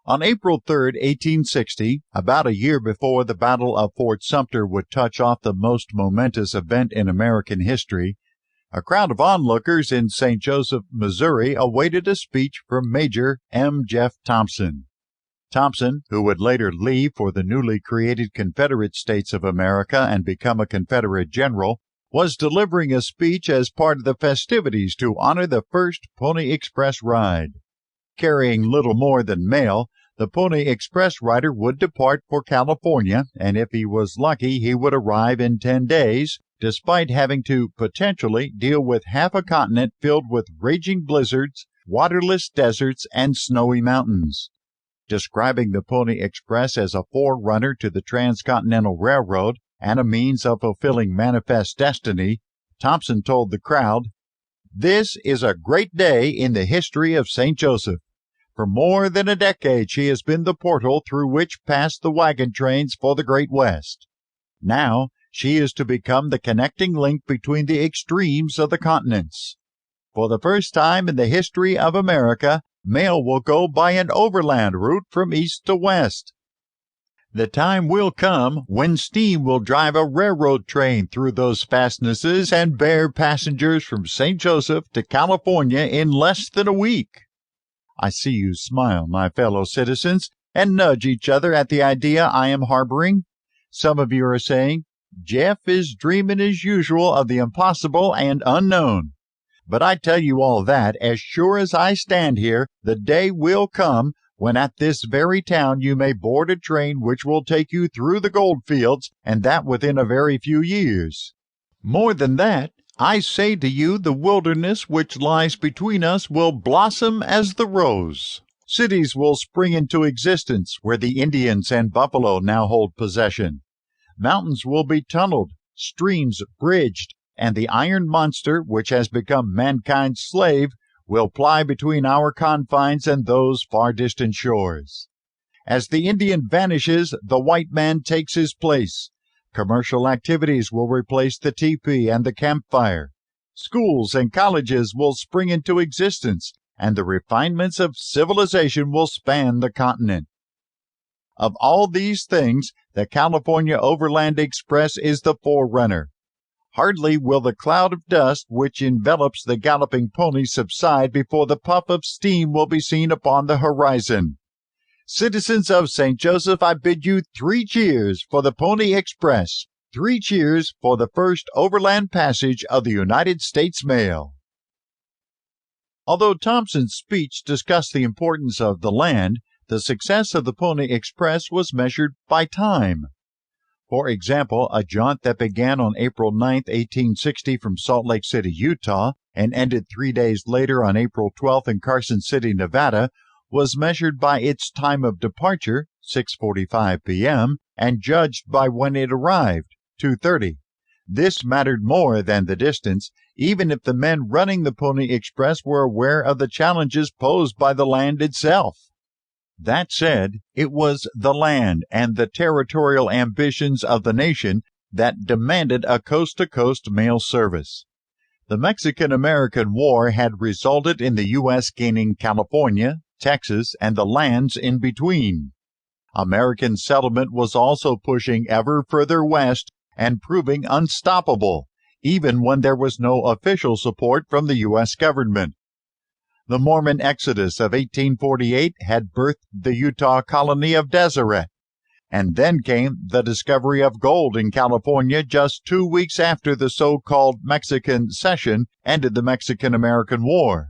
On April 3, 1860, about a year before the Battle of Fort Sumter would touch off the most momentous event in American history, a crowd of onlookers in St. Joseph, Missouri, awaited a speech from Major M. Jeff Thompson. Thompson, who would later leave for the newly created Confederate States of America and become a Confederate general, was delivering a speech as part of the festivities to honor the first Pony Express ride. Carrying little more than mail, the Pony Express rider would depart for California, and if he was lucky, he would arrive in 10 days, despite having to potentially deal with half a continent filled with raging blizzards, waterless deserts, and snowy mountains. Describing the Pony Express as a forerunner to the Transcontinental Railroad and a means of fulfilling manifest destiny, Thompson told the crowd, "This is a great day in the history of St. Joseph. For more than a decade she has been the portal through which passed the wagon trains for the Great West. Now she is to become the connecting link between the extremes of the continents. For the first time in the history of America, mail will go by an overland route from east to west. The time will come when steam will drive a railroad train through those fastnesses and bear passengers from St. Joseph to California in less than a week." I see you smile, my fellow citizens, and nudge each other at the idea I am harboring. Some of you are saying, "Jeff is dreaming as usual of the impossible and unknown." But I tell you all that, as sure as I stand here, the day will come when at this very town you may board a train which will take you through the gold fields, and that within a very few years. More than that, I say to you, the wilderness which lies between us will blossom as the rose. Cities will spring into existence where the Indians and buffalo now hold possession. Mountains will be tunneled, streams bridged, and the iron monster, which has become mankind's slave, will ply between our confines and those far distant shores. As the Indian vanishes, the white man takes his place. Commercial activities will replace the teepee and the campfire. Schools and colleges will spring into existence, and the refinements of civilization will span the continent. Of all these things, the California Overland Express is the forerunner. Hardly will the cloud of dust which envelops the galloping pony subside before the puff of steam will be seen upon the horizon. Citizens of St. Joseph, I bid you 3 cheers for the Pony Express, 3 cheers for the first overland passage of the United States Mail. Although Thompson's speech discussed the importance of the land, the success of the Pony Express was measured by time. For example, a jaunt that began on April 9, 1860 from Salt Lake City, Utah, and ended 3 days later on April 12 in Carson City, Nevada, was measured by its time of departure, 6:45 p.m., and judged by when it arrived, 2:30. This mattered more than the distance, even if the men running the Pony Express were aware of the challenges posed by the land itself. That said, it was the land and the territorial ambitions of the nation that demanded a coast-to-coast mail service. The Mexican-American War had resulted in the U.S. gaining California, Texas, and the lands in between. American settlement was also pushing ever further west and proving unstoppable, even when there was no official support from the U.S. government. The Mormon Exodus of 1848 had birthed the Utah colony of Deseret, and then came the discovery of gold in California just 2 weeks after the so-called Mexican Cession ended the Mexican-American War.